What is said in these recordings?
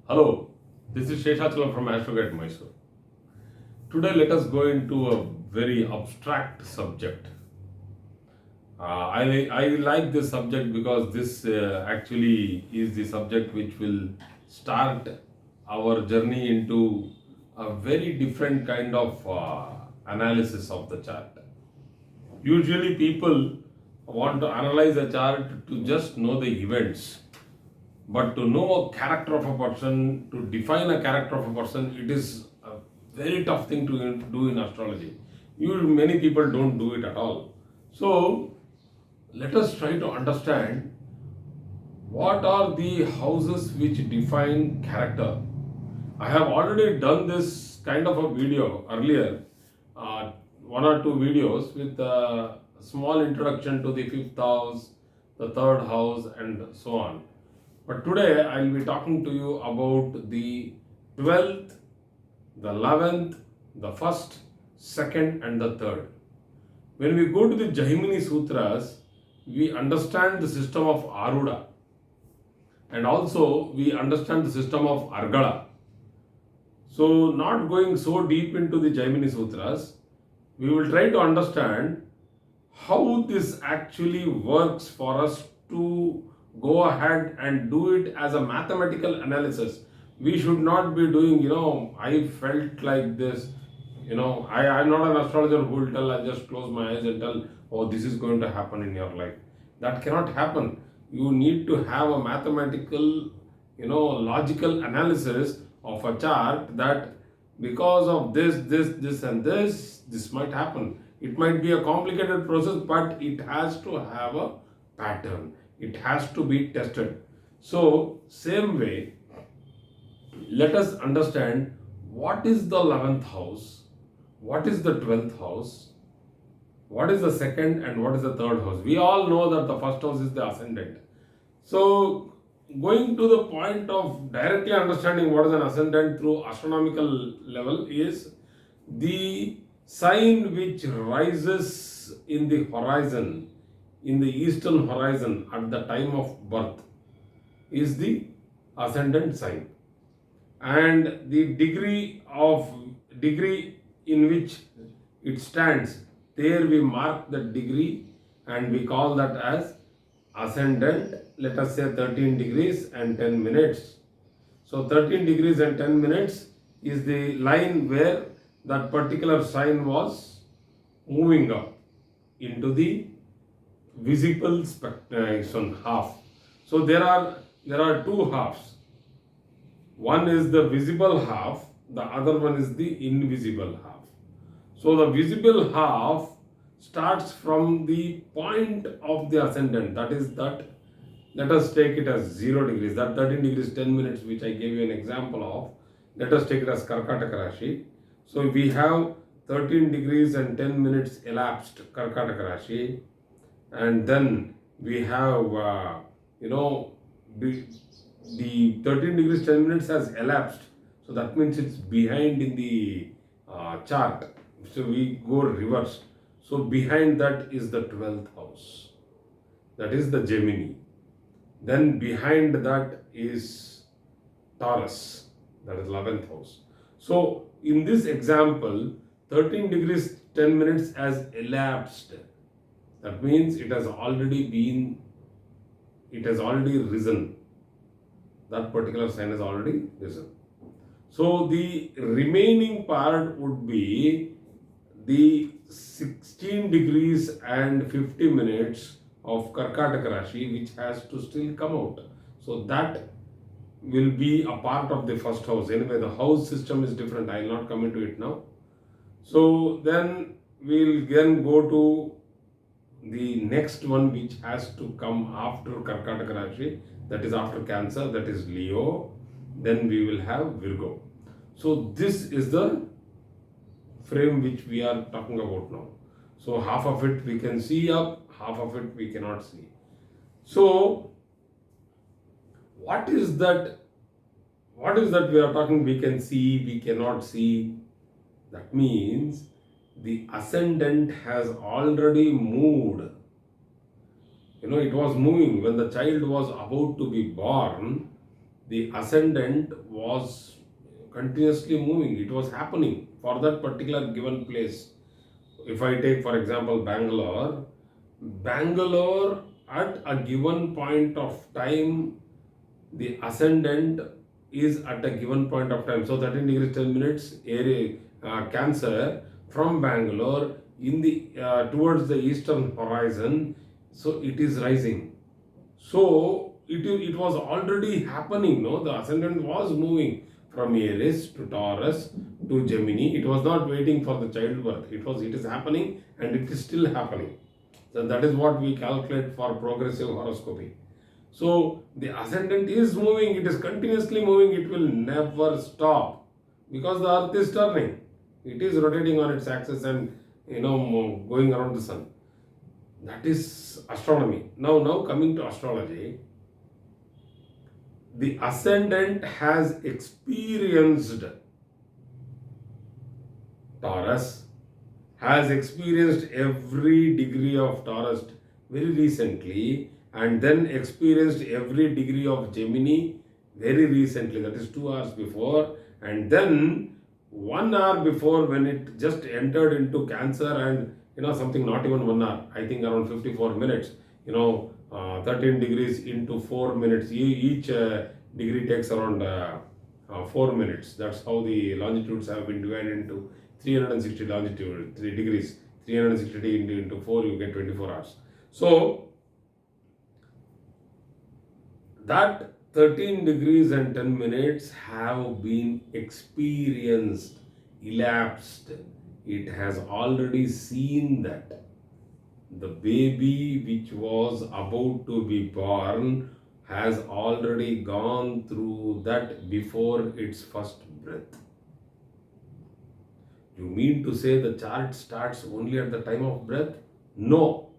Hello, this is Sheshachalam from Astrogate Mysore. Today, let us go into a very abstract subject. I like this subject because this actually is the subject which will start our journey into a very different kind of analysis of the chart. Usually, people want to analyze a chart to just know the events, but to know a character of a person, to define a character of a person, it is a very tough thing to do in astrology. Many people don't do it at all. So let us try to understand what are the houses which define character. I have already done this kind of a video earlier, one or two videos with a small introduction to the fifth house, the third house, and so on. But today I will be talking to you about the 12th, the 11th, the 1st, 2nd, and the 3rd. When we go to the Jaimini Sutras, we understand the system of Aruda, and also we understand the system of Argala. So, not going so deep into the Jaimini Sutras, we will try to understand how this actually works for us to go ahead and do it as a mathematical analysis. We should not be doing, I felt like this, I'm not an astrologer who will tell, I just close my eyes and tell, oh, this is going to happen in your life. That cannot happen. You need to have a mathematical, logical analysis of a chart that because of this, and this might happen. It might be a complicated process, but it has to have a pattern. It has to be tested. So, same way, let us understand what is the 11th house, what is the 12th house, what is the second, and what is the third house. We all know that the first house is the ascendant. So, going to the point of directly understanding what is an ascendant through astronomical level is the sign which rises in the horizon, in the eastern horizon at the time of birth, is the ascendant sign, and the degree in which it stands, there we mark the degree and we call that as ascendant. Let us say 13 degrees and 10 minutes. So 13 degrees and 10 minutes is the line where that particular sign was moving up into the visible spectrum half. So there are two halves. One is the visible half, the other one is the invisible half. So the visible half starts from the point of the ascendant, that is that, let us take it as 0 degrees, that 13 degrees 10 minutes which I gave you an example of, let us take it as Karkataka Rashi. So we have 13 degrees and 10 minutes elapsed Karkataka Rashi, and then we have the 13 degrees 10 minutes has elapsed, so that means it's behind in the chart. So we go reverse. So behind that is the 12th house, that is the Gemini. Then behind that is Taurus, that is 11th house. So in this example, 13 degrees 10 minutes has elapsed. That means it has already risen. That particular sign has already risen. So the remaining part would be the 16 degrees and 50 minutes of Karkataka Rashi, which has to still come out. So that will be a part of the first house. Anyway, the house system is different. I will not come into it now. So then we'll again go to the next one which has to come after Karkataka Rashi, that is after Cancer, that is Leo. Then we will have Virgo. So this is the frame which we are talking about now. So half of it we can see up, half of it we cannot see. So what is that we are talking we can see, we cannot see? That means the ascendant has already moved. It was moving when the child was about to be born. the ascendant was continuously moving. It was happening for that particular given place. If I take, for example, Bangalore at a given point of time, the ascendant is at a given point of time. So 13 degrees 10 minutes area, Cancer from Bangalore in the towards the eastern horizon. So it is rising. So it was already happening. No, the ascendant was moving from Aries to Taurus to Gemini. It was not waiting for the childbirth. It is happening, and it is still happening. So that is what we calculate for progressive horoscopy. So the ascendant is moving, it is continuously moving, it will never stop because the earth is turning. It is rotating on its axis and going around the sun. That is astronomy. Now coming to astrology, the ascendant has experienced Taurus, has experienced every degree of Taurus very recently, and then experienced every degree of Gemini very recently, that is 2 hours before, and then 1 hour before when it just entered into Cancer, and something not even 1 hour, I think around 54 minutes, 13 degrees into 4 minutes, each degree takes around 4 minutes. That's how the longitudes have been divided into 360 longitude, 3 degrees, 360 into 4, you get 24 hours. So that 13 degrees and 10 minutes have been experienced, elapsed. It has already seen that. The baby which was about to be born has already gone through that before its first breath. You mean to say the chart starts only at the time of breath? No.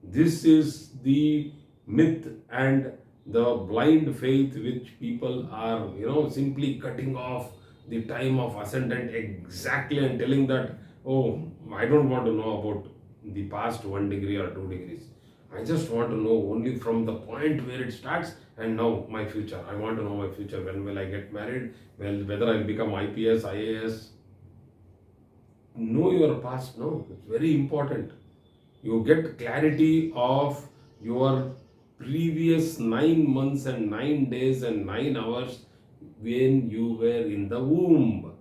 This is the myth and the blind faith which people are, simply cutting off the time of ascendant exactly and telling that, oh, I don't want to know about the past 1 degree or 2 degrees. I just want to know only from the point where it starts and now my future. I want to know my future. When will I get married? Well, whether I'll become IPS, IAS. Know your past. No, it's very important. You get clarity of your previous 9 months and 9 days and 9 hours when you were in the womb.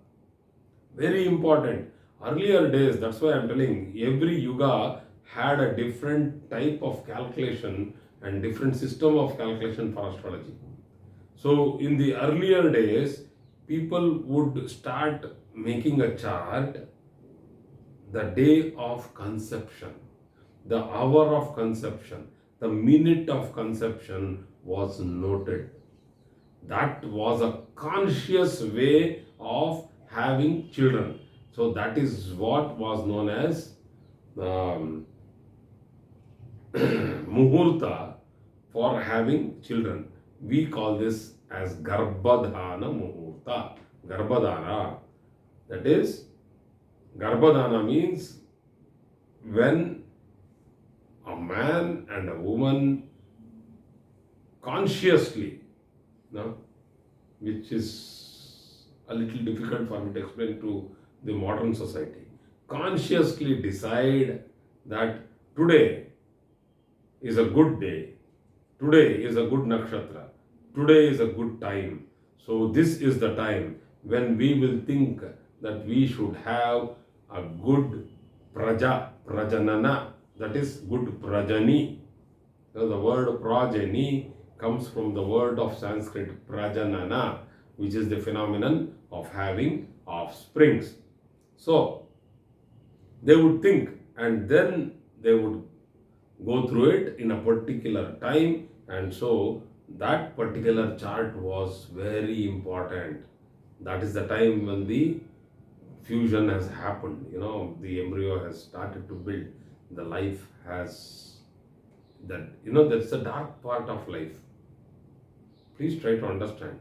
Very important. Earlier days, that's why I'm telling, every Yuga had a different type of calculation and different system of calculation for astrology. So in the earlier days, people would start making a chart the day of conception, the hour of conception, the minute of conception was noted. That was a conscious way of having children. So that is what was known as muhurta for having children. We call this as garbhadhana muhurta. Garbhadhana. That is, garbhadhana means when a man and a woman consciously, which is a little difficult for me to explain to the modern society, consciously decide that today is a good day, today is a good nakshatra, today is a good time. So this is the time when we will think that we should have a good prajanana, that is good prajani. So the word prajani comes from the word of Sanskrit prajanana, which is the phenomenon of having offsprings. So they would think and then they would go through it in a particular time, and so that particular chart was very important. That is the time when the fusion has happened, the embryo has started to build, the life has that, that's the dark part of life. Please try to understand.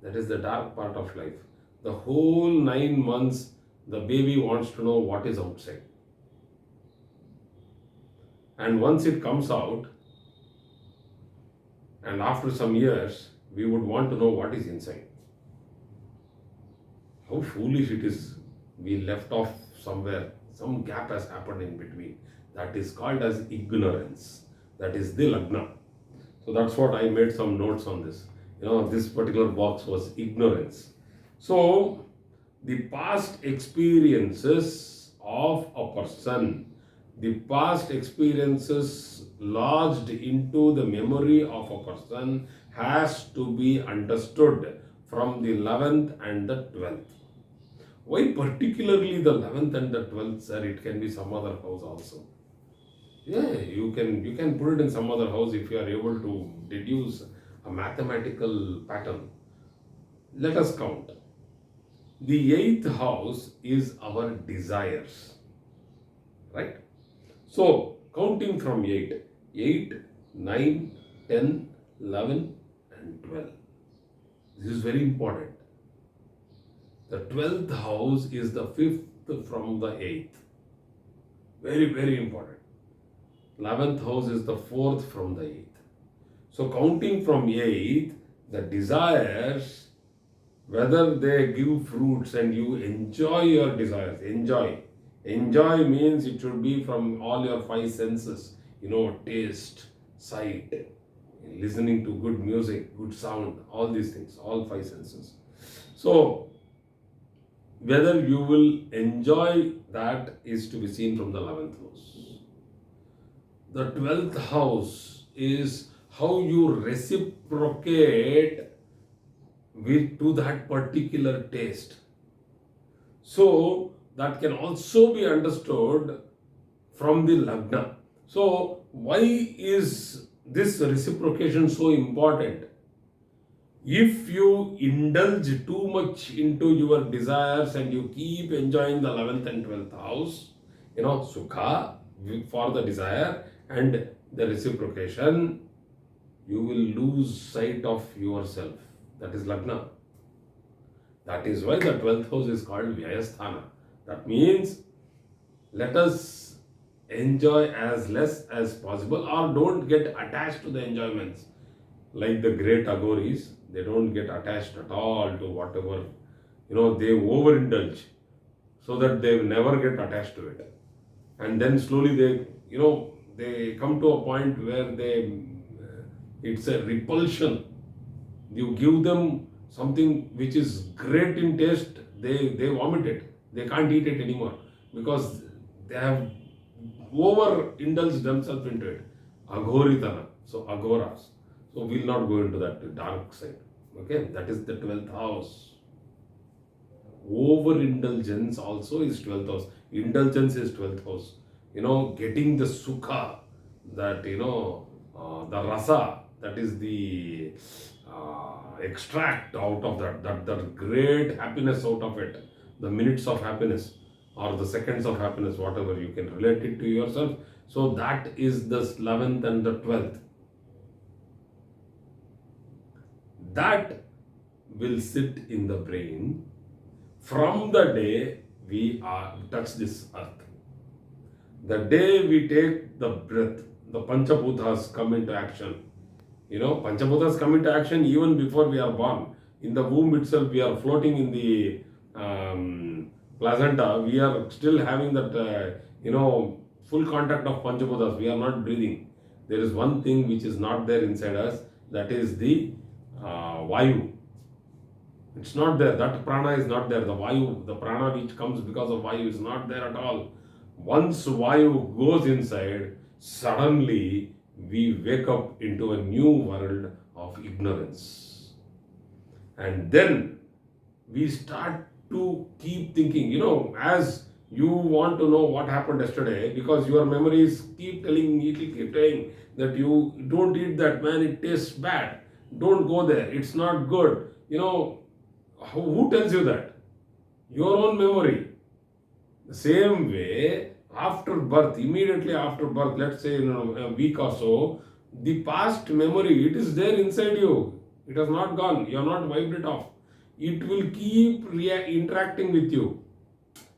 That is the dark part of life. The whole 9 months, the baby wants to know what is outside. And once it comes out, and after some years we would want to know what is inside. How foolish it is. We left off somewhere, some gap has happened in between. That is called as ignorance. That is the lagna. So that's what I made some notes on this. This particular box was ignorance. So the past experiences of a person, the past experiences lodged into the memory of a person has to be understood from the 11th and the 12th. Why particularly the 11th and the 12th, sir? It can be some other house also. Yeah, you can put it in some other house if you are able to deduce a mathematical pattern. Let us count. The 8th house is our desires, right? So counting from 8, 8, 9, 10, 11 and 12. This is very important. The 12th house is the 5th from the 8th. Very, very important. 11th house is the 4th from the 8th. So counting from 8th, the desires, whether they give fruits and you enjoy your desires, enjoy. Enjoy means it should be from all your 5 senses, taste, sight, listening to good music, good sound, all these things, all 5 senses. So whether you will enjoy that is to be seen from the 11th house. The 12th house is how you reciprocate to that particular taste. So that can also be understood from the lagna. So why is this reciprocation so important? If you indulge too much into your desires and you keep enjoying the 11th and 12th house, sukha for the desire and the reciprocation, you will lose sight of yourself. That is lagna. That is why the 12th house is called vyayasthana. That means let us enjoy as less as possible, or don't get attached to the enjoyments. Like the great agoris, they don't get attached at all to whatever, they overindulge so that they never get attached to it. And then slowly they come to a point where it's a repulsion. You give them something which is great in taste, they vomit it. They can't eat it anymore because they have overindulged themselves into it. Aghoritana. So agoras. So we'll not go into that dark side. Okay, that is the 12th house. Overindulgence also is 12th house. Indulgence is 12th house. Getting the sukha, that the rasa, that is the extract out of that great happiness out of it, the minutes of happiness or the seconds of happiness, whatever you can relate it to yourself. So that is the 11th and the 12th. That will sit in the brain from the day we touch this earth. The day we take the breath, the Panchabhutas come into action. Panchabhutas come into action even before we are born. In the womb itself, we are floating in the placenta. We are still having that, full contact of Panchabhutas. We are not breathing. There is one thing which is not there inside us, that is the Vayu. It's not there. That prana is not there. The Vayu, the prana which comes because of Vayu is not there at all. Once Vayu goes inside, suddenly we wake up into a new world of ignorance. And then we start to keep thinking, as you want to know what happened yesterday, because your memories keep telling that you don't eat that, man, it tastes bad. Don't go there, it's not good. Who tells you that? Your own memory. The same way, after birth, immediately after birth, let's say a week or so, the past memory, it is there inside you. It has not gone. You have not wiped it off. It will keep interacting with you.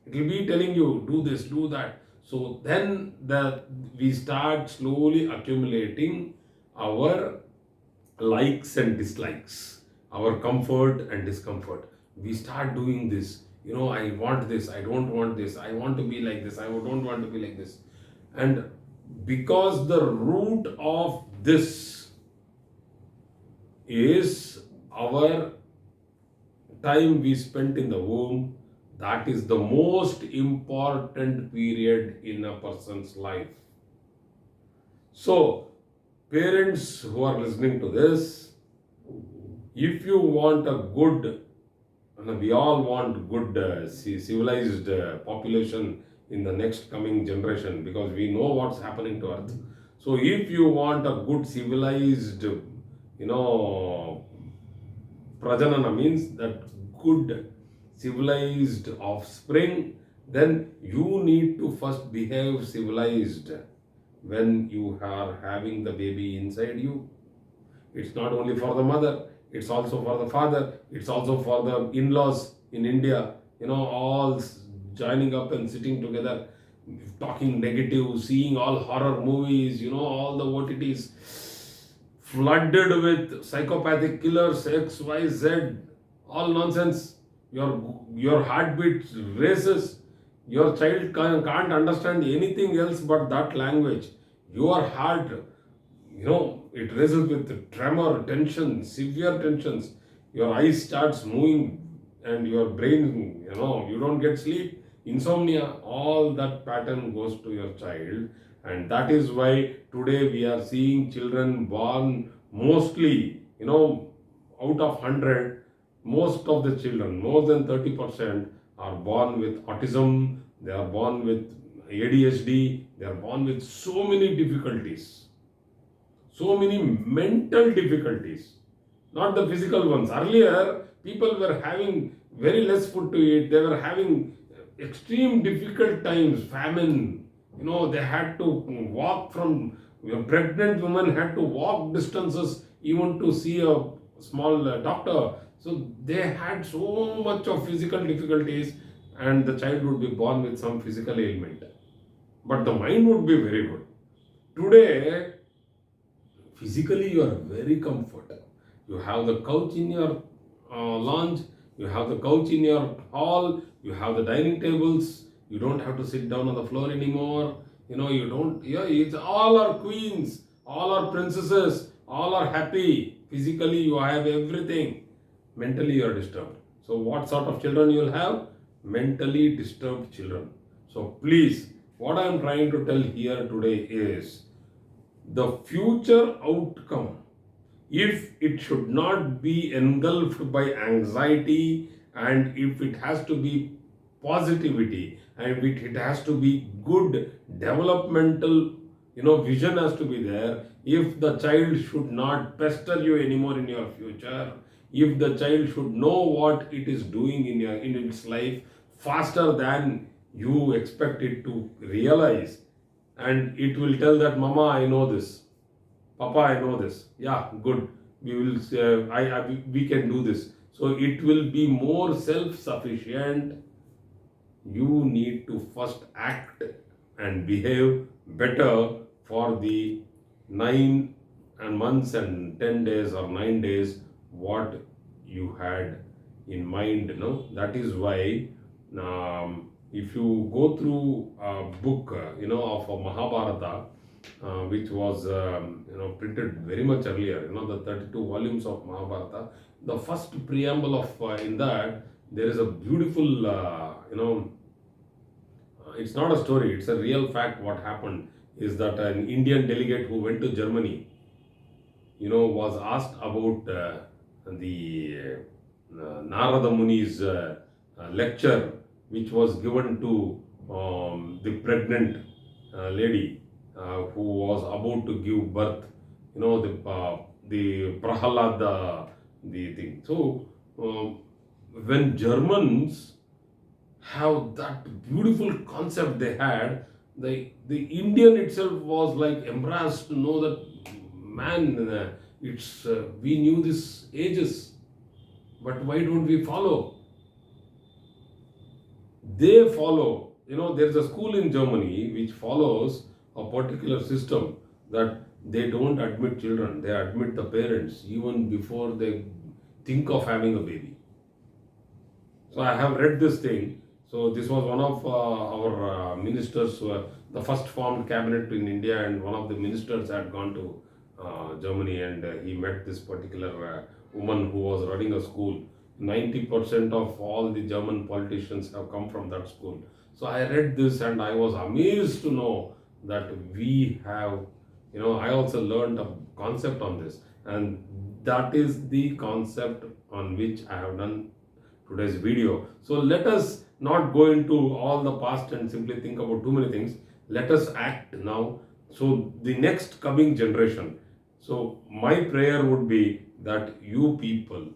It will be telling you, do this, do that. So then we start slowly accumulating our likes and dislikes, our comfort and discomfort. We start doing this. I want this, I don't want this, I want to be like this, I don't want to be like this. And because the root of this is our time we spent in the womb, that is the most important period in a person's life. So, parents who are listening to this, if you want a good, we all want good civilized population in the next coming generation, because we know what's happening to earth. So if you want a good civilized, prajanana, means that good civilized offspring, then you need to first behave civilized when you are having the baby inside you. It's not only for the mother, it's also for the father, it's also for the in-laws in India, all joining up and sitting together, talking negative, seeing all horror movies, all the OTTs flooded with psychopathic killers, X, Y, Z, all nonsense. Your heartbeat races. Your child can't understand anything else but that language. Your heart, it races with tremor, tension, severe tensions. Your eyes starts moving and your brain, you don't get sleep, insomnia, all that pattern goes to your child. And that is why today we are seeing children born mostly, out of 100, most of the children, more than 30%, are born with autism, they are born with ADHD, they are born with so many difficulties, so many mental difficulties, not the physical ones. Earlier, people were having very less food to eat, they were having extreme difficult times, famine, they had to walk from, pregnant women had to walk distances even to see a small doctor. So they had so much of physical difficulties, and the child would be born with some physical ailment. But the mind would be very good. Today, physically you are very comfortable. You have the couch in your lounge, you have the couch in your hall, you have the dining tables, you don't have to sit down on the floor anymore. It's all are queens, all are princesses, all are happy. Physically you have everything. Mentally you are disturbed. So what sort of children you will have? Mentally disturbed children. So please, what I am trying to tell here today is, the future outcome, if it should not be engulfed by anxiety, and if it has to be positivity, and it has to be good developmental, vision has to be there. If the child should not pester you anymore in your future, if the child should know what it is doing in its life faster than you expect it to realize, and it will tell that, Mama, I know this, Papa, I know this, yeah, good, we will we can do this. So it will be more self-sufficient. You need to first act and behave better for the 9 months and 10 days or 9 days what you had in mind. That is why, if you go through a book, of a Mahabharata, which was printed very much earlier, the 32 volumes of Mahabharata, the first preamble of in that, there is a beautiful, it's not a story, it's a real fact. What happened is that an Indian delegate who went to Germany, was asked about the Narada Muni's lecture, which was given to the pregnant lady who was about to give birth. The Prahalad, the thing. So when Germans have that beautiful concept they had, the Indian itself was like embarrassed to know that, man, we knew this ages, but why don't we follow? They follow. There's a school in Germany which follows a particular system, that they don't admit children, they admit the parents even before they think of having a baby. So I have read this thing. So this was one of our ministers, the first formed cabinet in India, and one of the ministers had gone to Germany, and he met this particular woman who was running a school. 90% of all the German politicians have come from that school. So I read this and I was amazed to know that we have, I also learned a concept on this, and that is the concept on which I have done today's video. So let us not go into all the past and simply think about too many things. Let us act now. So the next coming generation. So my prayer would be that you people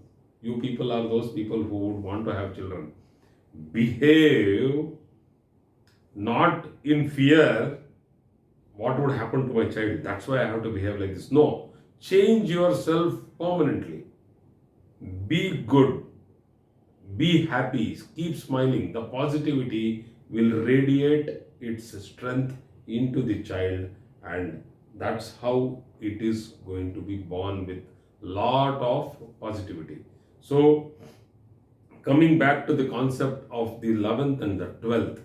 are those people who would want to have children. Behave not in fear, what would happen to my child? That's why I have to behave like this. No, change yourself permanently. Be good. Be happy, keep smiling. The positivity will radiate its strength into the child, and that's how it is going to be born with lot of positivity. So, coming back to the concept of the 11th and the 12th,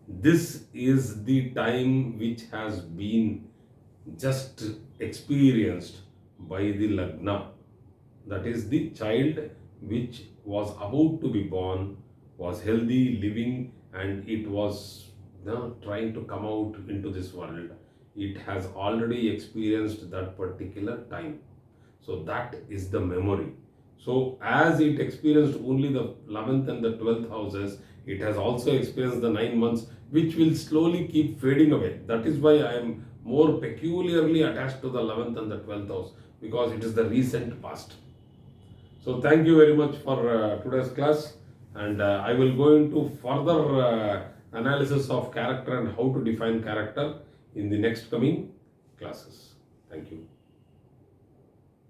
this is the time which has been just experienced by the Lagna. That is, the child which was about to be born was healthy, living, and it was trying to come out into this world. It has already experienced that particular time. So that is the memory. So as it experienced only the 11th and the 12th houses, it has also experienced the 9 months, which will slowly keep fading away. That is why I am more peculiarly attached to the 11th and the 12th house, because it is the recent past. So thank you very much for today's class, and I will go into further analysis of character and how to define character in the next coming classes. Thank you.